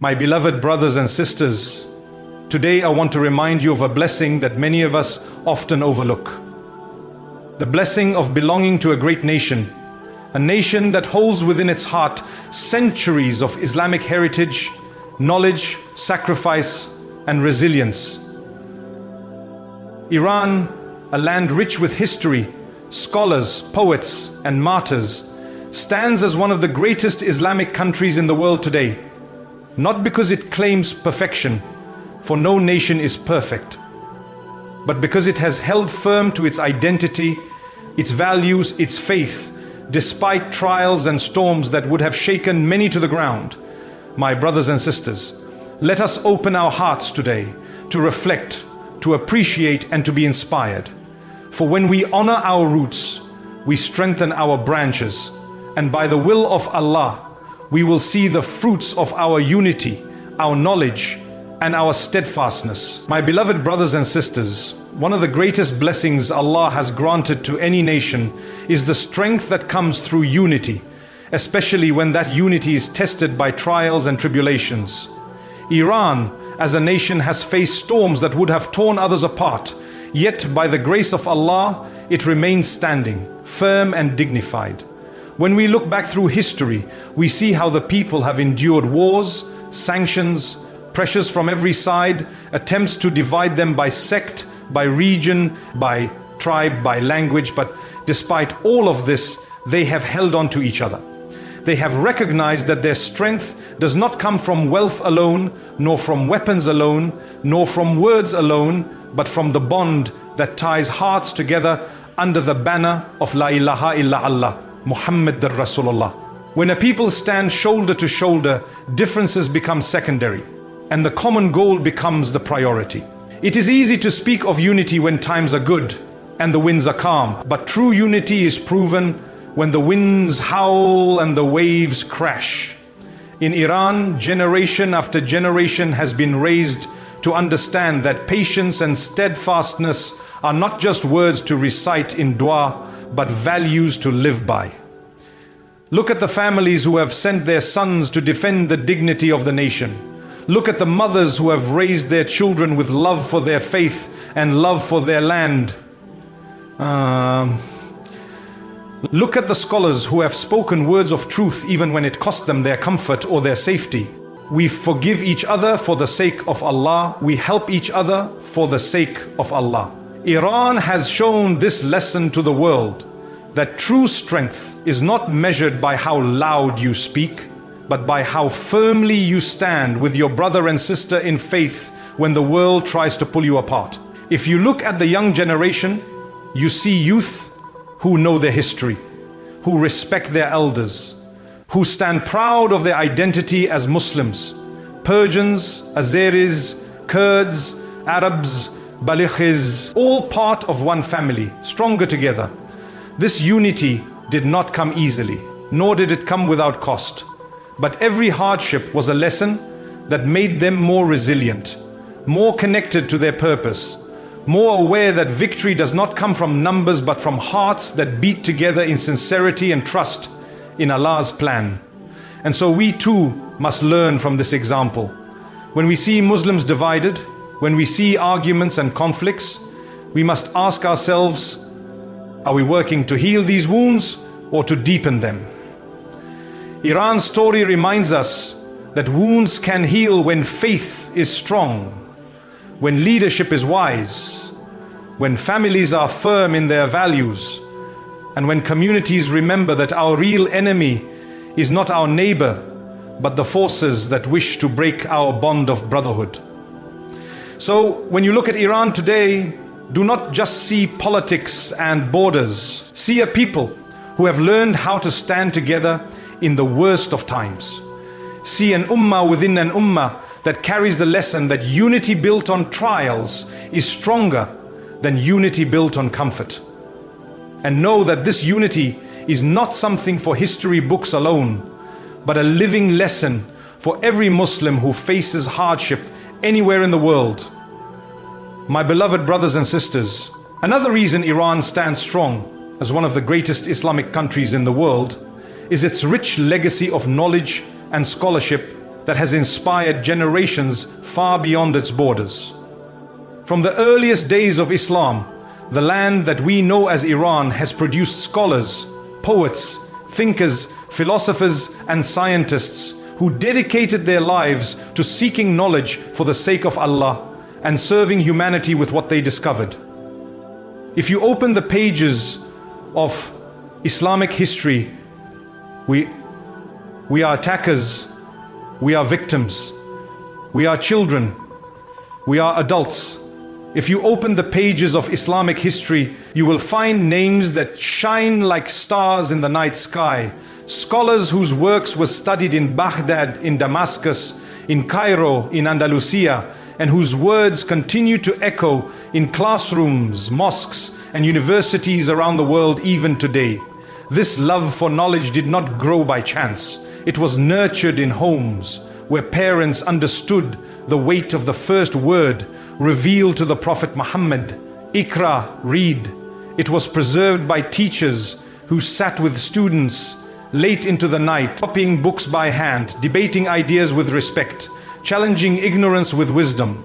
My beloved brothers and sisters, today I want to remind you of a blessing that many of us often overlook. The blessing of belonging to a great nation, a nation that holds within its heart centuries of Islamic heritage, knowledge, sacrifice, and resilience. Iran, a land rich with history, scholars, poets, and martyrs, stands as one of the greatest Islamic countries in the world today. Not because it claims perfection, for no nation is perfect, but because it has held firm to its identity, its values, its faith, despite trials and storms that would have shaken many to the ground. My brothers and sisters, let us open our hearts today to reflect, to appreciate, and to be inspired. For when we honor our roots, we strengthen our branches, and by the will of Allah, we will see the fruits of our unity, our knowledge, and our steadfastness. My beloved brothers and sisters, one of the greatest blessings Allah has granted to any nation is the strength that comes through unity, especially when that unity is tested by trials and tribulations. Iran, as a nation, has faced storms that would have torn others apart, yet by the grace of Allah, it remains standing, firm and dignified. When we look back through history, we see how the people have endured wars, sanctions, pressures from every side, attempts to divide them by sect, by region, by tribe, by language, but despite all of this, they have held on to each other. They have recognized that their strength does not come from wealth alone, nor from weapons alone, nor from words alone, but from the bond that ties hearts together under the banner of La ilaha illallah, Muhammad Rasulullah. When a people stand shoulder to shoulder, differences become secondary, and the common goal becomes the priority. It is easy to speak of unity when times are good and the winds are calm, but true unity is proven when the winds howl and the waves crash. In Iran, generation after generation has been raised to understand that patience and steadfastness are not just words to recite in dua, but values to live by. Look at the families who have sent their sons to defend the dignity of the nation. Look at the mothers who have raised their children with love for their faith and love for their land. Look at the scholars who have spoken words of truth even when it cost them their comfort or their safety. We forgive each other for the sake of Allah. We help each other for the sake of Allah. Iran has shown this lesson to the world, that true strength is not measured by how loud you speak, but by how firmly you stand with your brother and sister in faith when the world tries to pull you apart. If you look at the young generation, you see youth who know their history, who respect their elders, who stand proud of their identity as Muslims, Persians, Azeris, Kurds, Arabs, Balochis, all part of one family, stronger together. This unity did not come easily, nor did it come without cost. But every hardship was a lesson that made them more resilient, more connected to their purpose, more aware that victory does not come from numbers but from hearts that beat together in sincerity and trust in Allah's plan. And so we too must learn from this example. When we see Muslims divided, when we see arguments and conflicts, we must ask ourselves, are we working to heal these wounds or to deepen them? Iran's story reminds us that wounds can heal when faith is strong, when leadership is wise, when families are firm in their values, and when communities remember that our real enemy is not our neighbor, but the forces that wish to break our bond of brotherhood. So when you look at Iran today, do not just see politics and borders. See a people who have learned how to stand together in the worst of times. See an ummah within an ummah that carries the lesson that unity built on trials is stronger than unity built on comfort. And know that this unity is not something for history books alone, but a living lesson for every Muslim who faces hardship anywhere in the world. My beloved brothers and sisters, another reason Iran stands strong as one of the greatest Islamic countries in the world is its rich legacy of knowledge and scholarship that has inspired generations far beyond its borders. From the earliest days of Islam, the land that we know as Iran has produced scholars, poets, thinkers, philosophers, and scientists who dedicated their lives to seeking knowledge for the sake of Allah and serving humanity with what they discovered. If you open the pages of Islamic history, we are attackers, we are victims, we are children, we are adults. If you open the pages of Islamic history, you will find names that shine like stars in the night sky. Scholars whose works were studied in Baghdad, in Damascus, in Cairo, in Andalusia, and whose words continue to echo in classrooms, mosques, and universities around the world even today. This love for knowledge did not grow by chance. It was nurtured in homes where parents understood the weight of the first word revealed to the Prophet Muhammad, Iqra, read. It was preserved by teachers who sat with students late into the night, copying books by hand, debating ideas with respect, challenging ignorance with wisdom.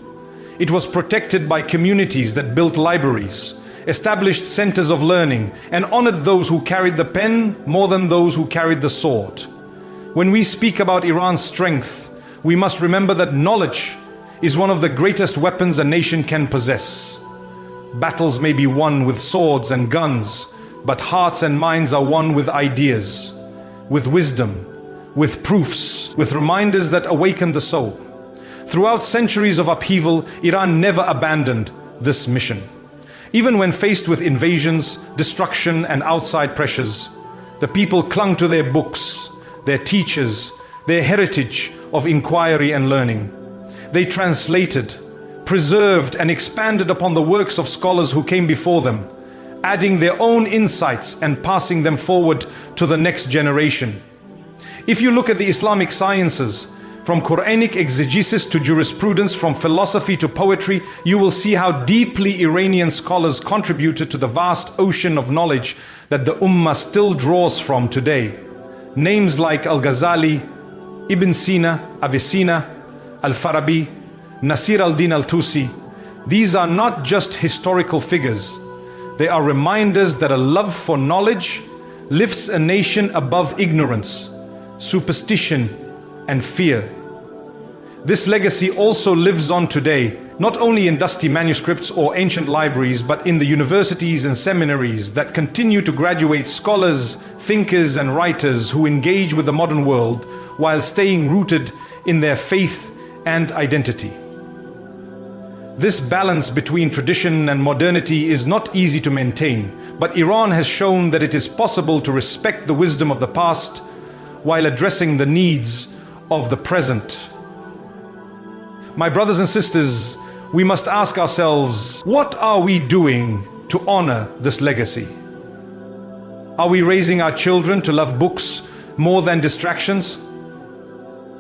It was protected by communities that built libraries, established centers of learning, and honored those who carried the pen more than those who carried the sword. When we speak about Iran's strength, we must remember that knowledge is one of the greatest weapons a nation can possess. Battles may be won with swords and guns, but hearts and minds are won with ideas, with wisdom, with proofs, with reminders that awaken the soul. Throughout centuries of upheaval, Iran never abandoned this mission. Even when faced with invasions, destruction, and outside pressures, the people clung to their books, their teachers, their heritage of inquiry and learning. They translated, preserved, and expanded upon the works of scholars who came before them, adding their own insights and passing them forward to the next generation. If you look at the Islamic sciences, from Quranic exegesis to jurisprudence, from philosophy to poetry, you will see how deeply Iranian scholars contributed to the vast ocean of knowledge that the Ummah still draws from today. Names like Al-Ghazali, Ibn Sina, Avicenna, Al-Farabi, Nasir al-Din al-Tusi, these are not just historical figures. They are reminders that a love for knowledge lifts a nation above ignorance, superstition, and fear. This legacy also lives on today, not only in dusty manuscripts or ancient libraries, but in the universities and seminaries that continue to graduate scholars, thinkers, and writers who engage with the modern world while staying rooted in their faith and identity. This balance between tradition and modernity is not easy to maintain, but Iran has shown that it is possible to respect the wisdom of the past while addressing the needs of the present. My brothers and sisters, we must ask ourselves, what are we doing to honor this legacy? Are we raising our children to love books more than distractions?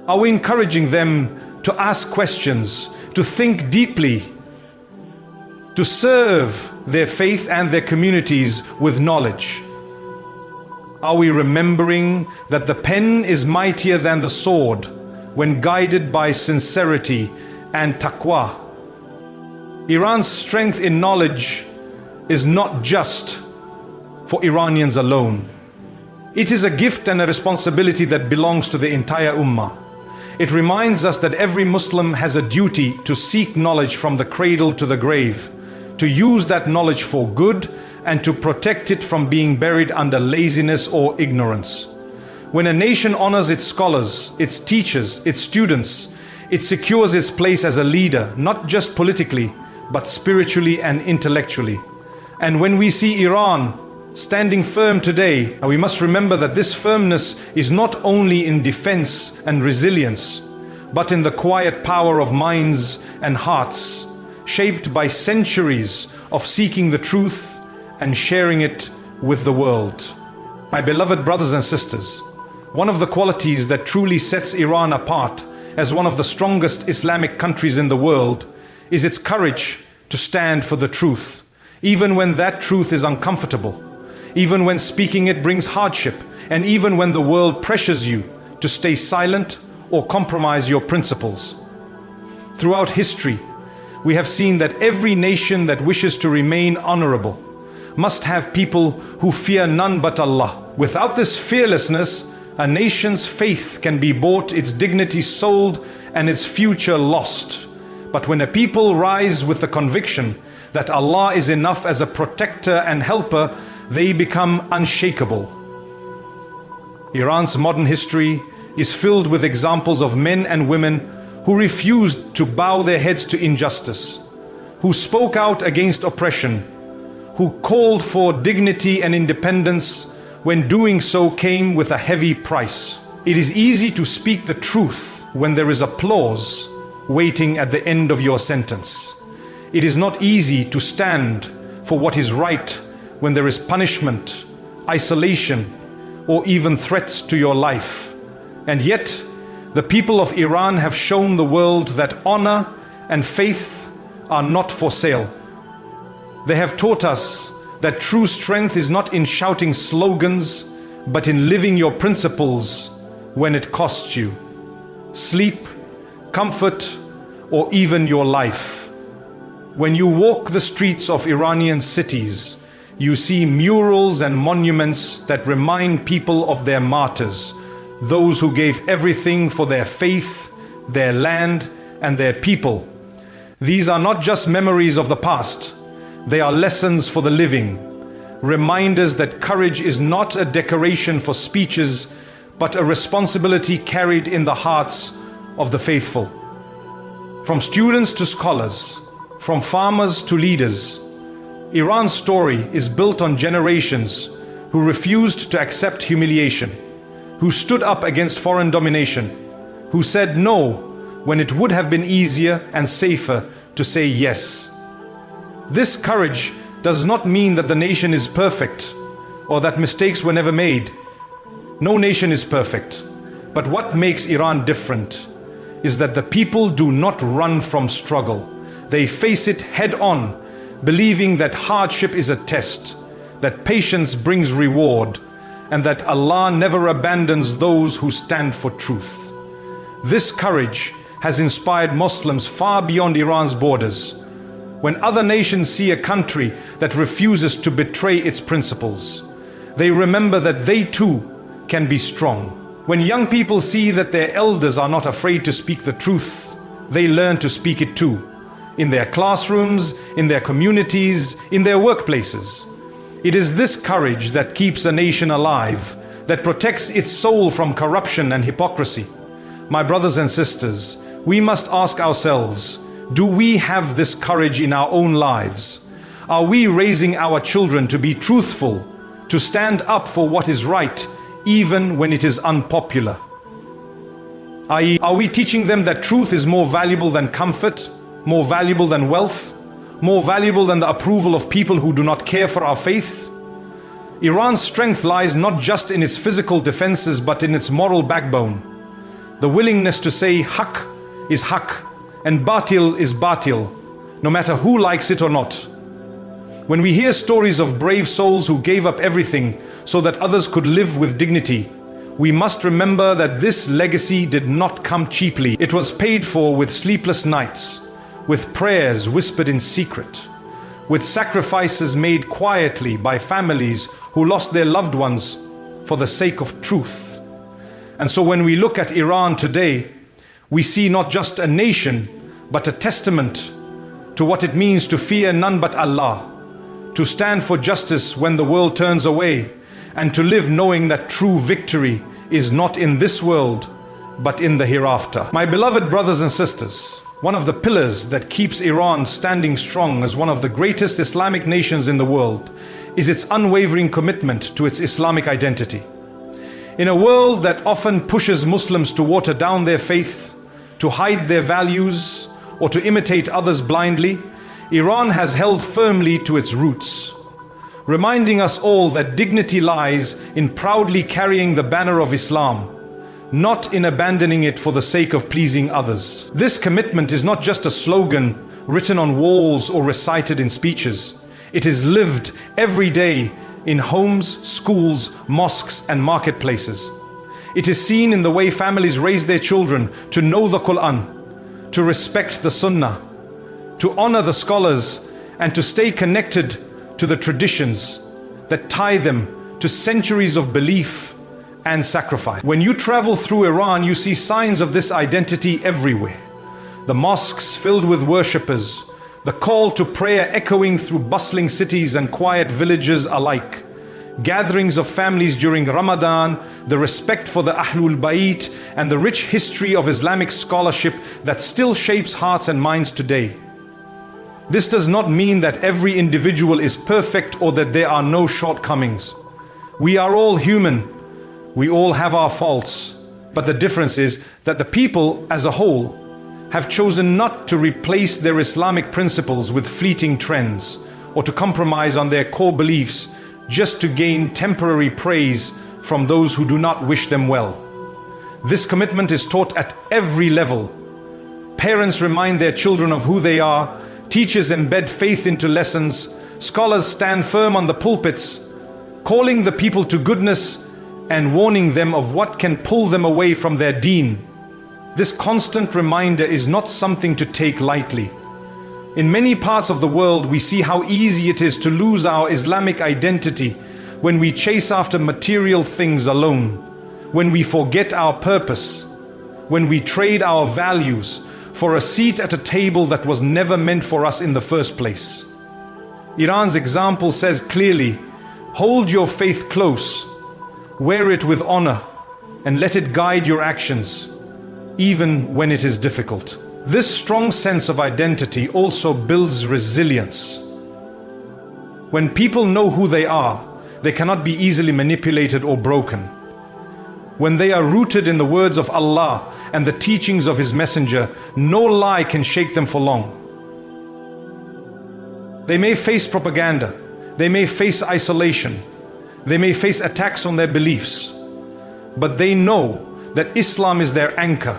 Are we encouraging them to ask questions, to think deeply, to serve their faith and their communities with knowledge? Are we remembering that the pen is mightier than the sword when guided by sincerity and taqwa? Iran's strength in knowledge is not just for Iranians alone. It is a gift and a responsibility that belongs to the entire Ummah. It reminds us that every Muslim has a duty to seek knowledge from the cradle to the grave, to use that knowledge for good, and to protect it from being buried under laziness or ignorance. When a nation honors its scholars, its teachers, its students, it secures its place as a leader, not just politically, but spiritually and intellectually. And when we see Iran standing firm today, we must remember that this firmness is not only in defense and resilience, but in the quiet power of minds and hearts, shaped by centuries of seeking the truth and sharing it with the world. My beloved brothers and sisters, one of the qualities that truly sets Iran apart as one of the strongest Islamic countries in the world is its courage to stand for the truth, even when that truth is uncomfortable, even when speaking it brings hardship, and even when the world pressures you to stay silent or compromise your principles. Throughout history, we have seen that every nation that wishes to remain honorable must have people who fear none but Allah. Without this fearlessness, a nation's faith can be bought, its dignity sold, and its future lost. But when a people rise with the conviction that Allah is enough as a protector and helper, they become unshakable. Iran's modern history is filled with examples of men and women who refused to bow their heads to injustice, who spoke out against oppression, who called for dignity and independence when doing so came with a heavy price. It is easy to speak the truth when there is applause waiting at the end of your sentence. It is not easy to stand for what is right when there is punishment, isolation, or even threats to your life. And yet, the people of Iran have shown the world that honor and faith are not for sale. They have taught us that true strength is not in shouting slogans, but in living your principles when it costs you sleep, comfort, or even your life. When you walk the streets of Iranian cities, you see murals and monuments that remind people of their martyrs, those who gave everything for their faith, their land, and their people. These are not just memories of the past, they are lessons for the living, reminders that courage is not a decoration for speeches, but a responsibility carried in the hearts of the faithful. From students to scholars, from farmers to leaders, Iran's story is built on generations who refused to accept humiliation, who stood up against foreign domination, who said no when it would have been easier and safer to say yes. This courage does not mean that the nation is perfect or that mistakes were never made. No nation is perfect. But what makes Iran different is that the people do not run from struggle. They face it head on, believing that hardship is a test, that patience brings reward, and that Allah never abandons those who stand for truth. This courage has inspired Muslims far beyond Iran's borders. When other nations see a country that refuses to betray its principles, they remember that they too can be strong. When young people see that their elders are not afraid to speak the truth, they learn to speak it too, in their classrooms, in their communities, in their workplaces. It is this courage that keeps a nation alive, that protects its soul from corruption and hypocrisy. My brothers and sisters, we must ask ourselves, do we have this courage in our own lives? Are we raising our children to be truthful, to stand up for what is right, even when it is unpopular? i.e., are we teaching them that truth is more valuable than comfort, more valuable than wealth, more valuable than the approval of people who do not care for our faith? Iran's strength lies not just in its physical defenses, but in its moral backbone. The willingness to say haq is haq and batil is batil, no matter who likes it or not. When we hear stories of brave souls who gave up everything so that others could live with dignity, we must remember that this legacy did not come cheaply. It was paid for with sleepless nights, with prayers whispered in secret, with sacrifices made quietly by families who lost their loved ones for the sake of truth. And so when we look at Iran today, we see not just a nation, but a testament to what it means to fear none but Allah, to stand for justice when the world turns away, and to live knowing that true victory is not in this world, but in the hereafter. My beloved brothers and sisters, one of the pillars that keeps Iran standing strong as one of the greatest Islamic nations in the world is its unwavering commitment to its Islamic identity. In a world that often pushes Muslims to water down their faith, to hide their values, or to imitate others blindly, Iran has held firmly to its roots, reminding us all that dignity lies in proudly carrying the banner of Islam, not in abandoning it for the sake of pleasing others. This commitment is not just a slogan written on walls or recited in speeches. It is lived every day in homes, schools, mosques, and marketplaces. It is seen in the way families raise their children to know the Quran, to respect the Sunnah, to honor the scholars, and to stay connected to the traditions that tie them to centuries of belief and sacrifice. When you travel through Iran, you see signs of this identity everywhere. The mosques filled with worshippers, the call to prayer echoing through bustling cities and quiet villages alike, gatherings of families during Ramadan, the respect for the Ahlul Bayt, and the rich history of Islamic scholarship that still shapes hearts and minds today. This does not mean that every individual is perfect or that there are no shortcomings. We are all human. We all have our faults. But the difference is that the people as a whole have chosen not to replace their Islamic principles with fleeting trends or to compromise on their core beliefs just to gain temporary praise from those who do not wish them well. This commitment is taught at every level. Parents remind their children of who they are, teachers embed faith into lessons, scholars stand firm on the pulpits, calling the people to goodness and warning them of what can pull them away from their deen. This constant reminder is not something to take lightly. In many parts of the world, we see how easy it is to lose our Islamic identity when we chase after material things alone, when we forget our purpose, when we trade our values for a seat at a table that was never meant for us in the first place. Iran's example says clearly, hold your faith close, wear it with honor, and let it guide your actions, even when it is difficult. This strong sense of identity also builds resilience. When people know who they are, they cannot be easily manipulated or broken. When they are rooted in the words of Allah and the teachings of His Messenger, no lie can shake them for long. They may face propaganda, they may face isolation, they may face attacks on their beliefs, but they know that Islam is their anchor.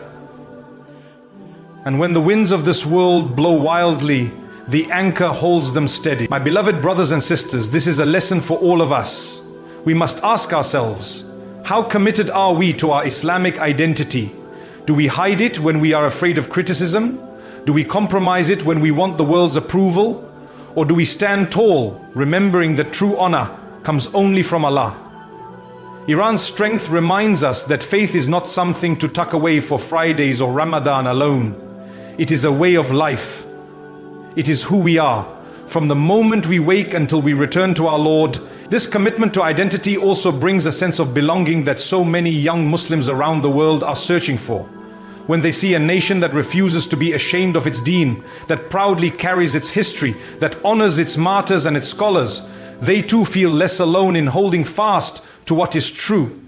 And when the winds of this world blow wildly, the anchor holds them steady. My beloved brothers and sisters, this is a lesson for all of us. We must ask ourselves, how committed are we to our Islamic identity? Do we hide it when we are afraid of criticism? Do we compromise it when we want the world's approval? Or do we stand tall, remembering that true honor comes only from Allah? Iran's strength reminds us that faith is not something to tuck away for Fridays or Ramadan alone. It is a way of life. It is who we are. From the moment we wake until we return to our Lord, this commitment to identity also brings a sense of belonging that so many young Muslims around the world are searching for. When they see a nation that refuses to be ashamed of its deen, that proudly carries its history, that honors its martyrs and its scholars, they too feel less alone in holding fast to what is true.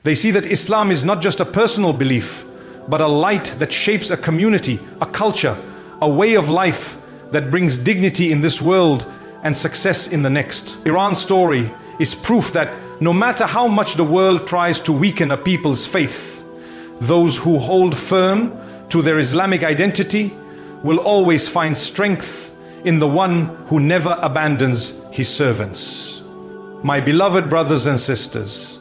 They see that Islam is not just a personal belief, but a light that shapes a community, a culture, a way of life that brings dignity in this world and success in the next. Iran's story is proof that no matter how much the world tries to weaken a people's faith, those who hold firm to their Islamic identity will always find strength in the one who never abandons his servants. My beloved brothers and sisters,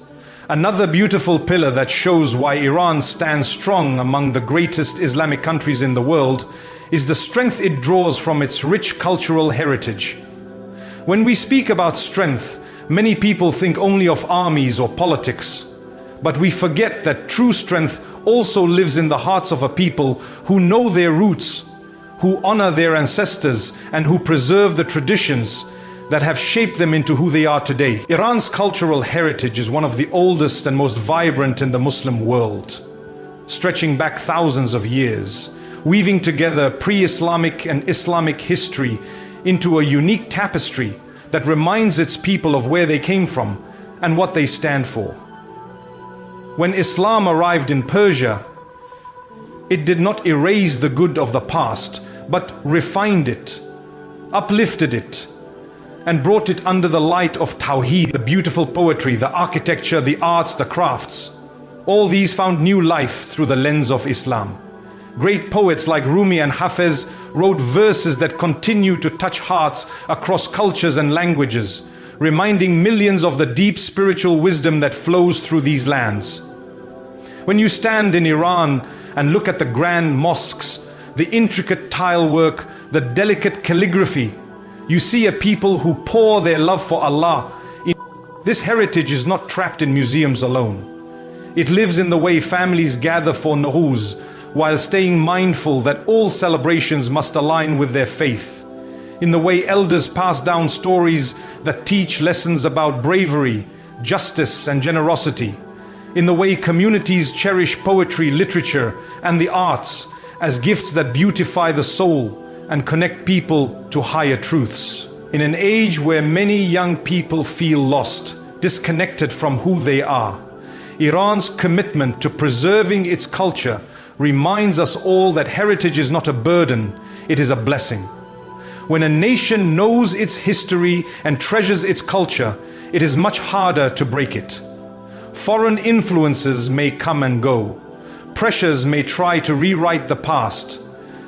another beautiful pillar that shows why Iran stands strong among the greatest Islamic countries in the world is the strength it draws from its rich cultural heritage. When we speak about strength, many people think only of armies or politics, but we forget that true strength also lives in the hearts of a people who know their roots, who honor their ancestors, and who preserve the traditions that have shaped them into who they are today. Iran's cultural heritage is one of the oldest and most vibrant in the Muslim world, stretching back thousands of years, weaving together pre-Islamic and Islamic history into a unique tapestry that reminds its people of where they came from and what they stand for. When Islam arrived in Persia, it did not erase the good of the past, but refined it, uplifted it, and brought it under the light of Tawheed, the beautiful poetry, the architecture, the arts, the crafts. All these found new life through the lens of Islam. Great poets like Rumi and Hafez wrote verses that continue to touch hearts across cultures and languages, reminding millions of the deep spiritual wisdom that flows through these lands. When you stand in Iran and look at the grand mosques, the intricate tile work, the delicate calligraphy, you see a people who pour their love for Allah. This heritage is not trapped in museums alone. It lives in the way families gather for Nowruz, while staying mindful that all celebrations must align with their faith. In the way elders pass down stories that teach lessons about bravery, justice, and generosity. In the way communities cherish poetry, literature, and the arts as gifts that beautify the soul and connect people to higher truths. In an age where many young people feel lost, disconnected from who they are, Iran's commitment to preserving its culture reminds us all that heritage is not a burden, it is a blessing. When a nation knows its history and treasures its culture, it is much harder to break it. Foreign influences may come and go. Pressures may try to rewrite the past,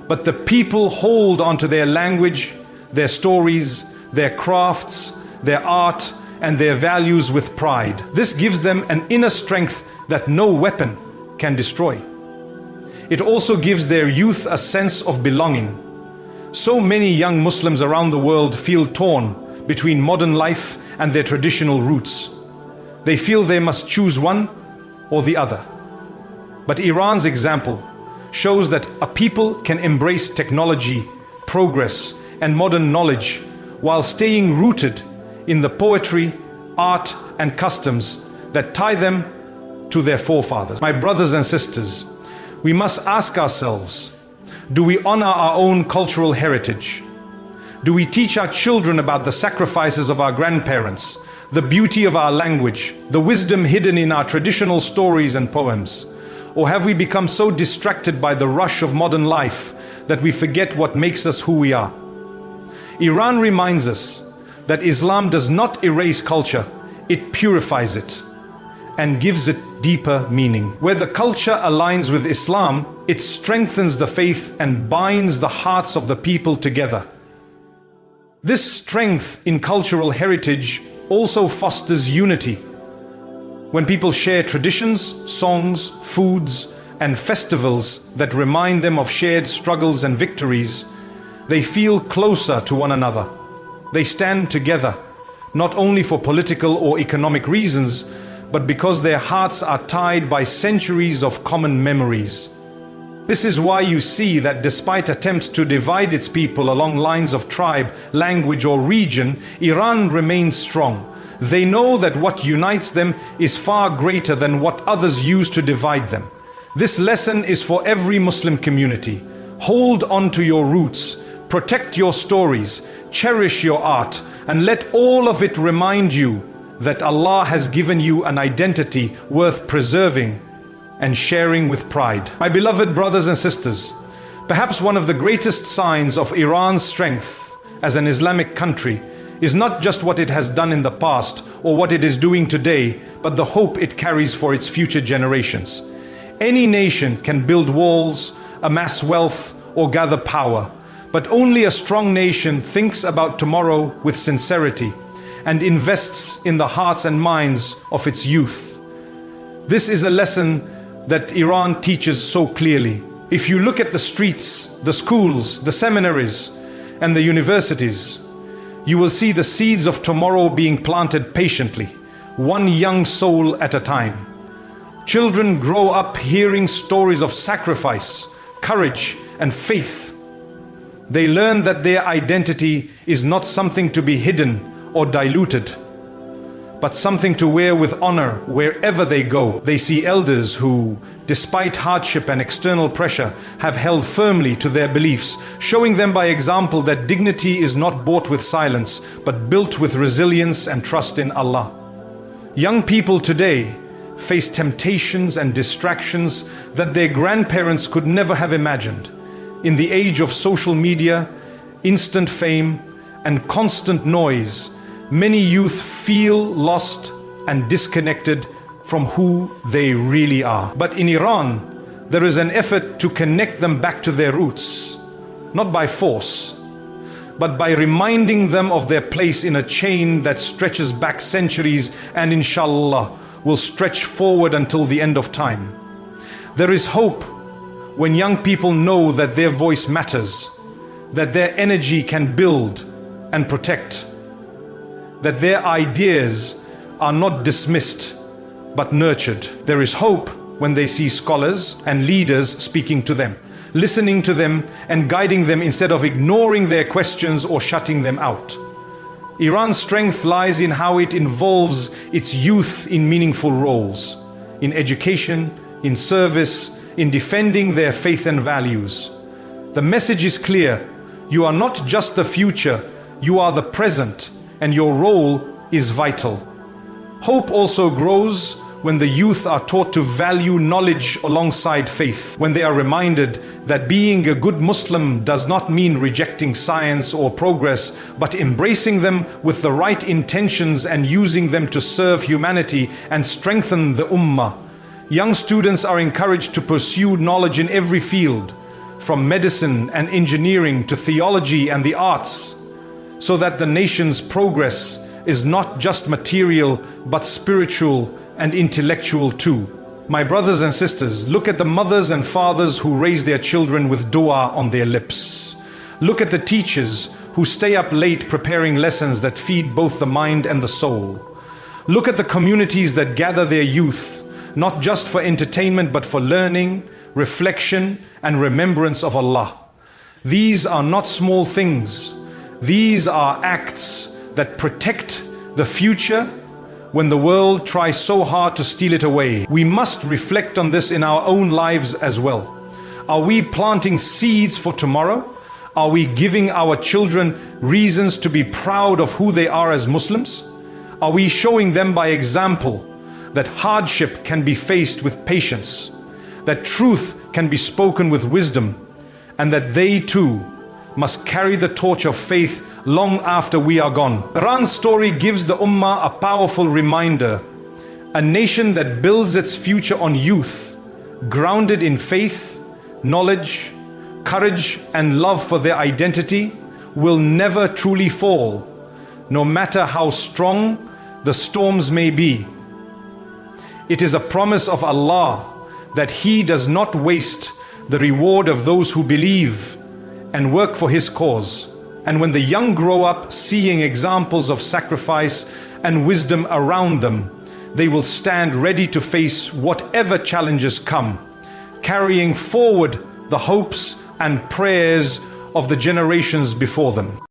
but the people hold onto their language, their stories, their crafts, their art, and their values with pride. This gives them an inner strength that no weapon can destroy. It also gives their youth a sense of belonging. So many young Muslims around the world feel torn between modern life and their traditional roots. They feel they must choose one or the other. But Iran's example shows that a people can embrace technology, progress, and modern knowledge while staying rooted in the poetry, art, and customs that tie them to their forefathers. My brothers and sisters, we must ask ourselves, do we honor our own cultural heritage? Do we teach our children about the sacrifices of our grandparents, the beauty of our language, the wisdom hidden in our traditional stories and poems? Or have we become so distracted by the rush of modern life that we forget what makes us who we are? Iran reminds us that Islam does not erase culture, it purifies it and gives it deeper meaning. Where the culture aligns with Islam, it strengthens the faith and binds the hearts of the people together. This strength in cultural heritage also fosters unity. When people share traditions, songs, foods, and festivals that remind them of shared struggles and victories, they feel closer to one another. They stand together, not only for political or economic reasons, but because their hearts are tied by centuries of common memories. This is why you see that despite attempts to divide its people along lines of tribe, language, or region, Iran remains strong. They know that what unites them is far greater than what others use to divide them. This lesson is for every Muslim community. Hold on to your roots, protect your stories, cherish your art, and let all of it remind you that Allah has given you an identity worth preserving and sharing with pride. My beloved brothers and sisters, perhaps one of the greatest signs of Iran's strength as an Islamic country is not just what it has done in the past or what it is doing today, but the hope it carries for its future generations. Any nation can build walls, amass wealth, or gather power, but only a strong nation thinks about tomorrow with sincerity and invests in the hearts and minds of its youth. This is a lesson that Iran teaches so clearly. If you look at the streets, the schools, the seminaries, and the universities, you will see the seeds of tomorrow being planted patiently, one young soul at a time. Children grow up hearing stories of sacrifice, courage, and faith. They learn that their identity is not something to be hidden or diluted, but something to wear with honor wherever they go. They see elders who, despite hardship and external pressure, have held firmly to their beliefs, showing them by example that dignity is not bought with silence, but built with resilience and trust in Allah. Young people today face temptations and distractions that their grandparents could never have imagined. In the age of social media, instant fame, and constant noise, many youth feel lost and disconnected from who they really are. But in Iran, there is an effort to connect them back to their roots, not by force, but by reminding them of their place in a chain that stretches back centuries and inshallah will stretch forward until the end of time. There is hope when young people know that their voice matters, that their energy can build and protect, that their ideas are not dismissed but nurtured. There is hope when they see scholars and leaders speaking to them, listening to them and guiding them instead of ignoring their questions or shutting them out. Iran's strength lies in how it involves its youth in meaningful roles, in education, in service, in defending their faith and values. The message is clear: you are not just the future, you are the present, and your role is vital. Hope also grows when the youth are taught to value knowledge alongside faith, when they are reminded that being a good Muslim does not mean rejecting science or progress, but embracing them with the right intentions and using them to serve humanity and strengthen the ummah. Young students are encouraged to pursue knowledge in every field, from medicine and engineering to theology and the arts, so that the nation's progress is not just material but spiritual and intellectual too. My brothers and sisters, look at the mothers and fathers who raise their children with dua on their lips. Look at the teachers who stay up late preparing lessons that feed both the mind and the soul. Look at the communities that gather their youth, not just for entertainment but for learning, reflection, and remembrance of Allah. These are not small things. These are acts that protect the future when the world tries so hard to steal it away. We must reflect on this in our own lives as well. Are we planting seeds for tomorrow? Are we giving our children reasons to be proud of who they are as Muslims? Are we showing them by example that hardship can be faced with patience, that truth can be spoken with wisdom, and that they too must carry the torch of faith long after we are gone? Iran's story gives the ummah a powerful reminder. A nation that builds its future on youth, grounded in faith, knowledge, courage, and love for their identity, will never truly fall, no matter how strong the storms may be. It is a promise of Allah that He does not waste the reward of those who believe and work for His cause. And when the young grow up seeing examples of sacrifice and wisdom around them, they will stand ready to face whatever challenges come, carrying forward the hopes and prayers of the generations before them.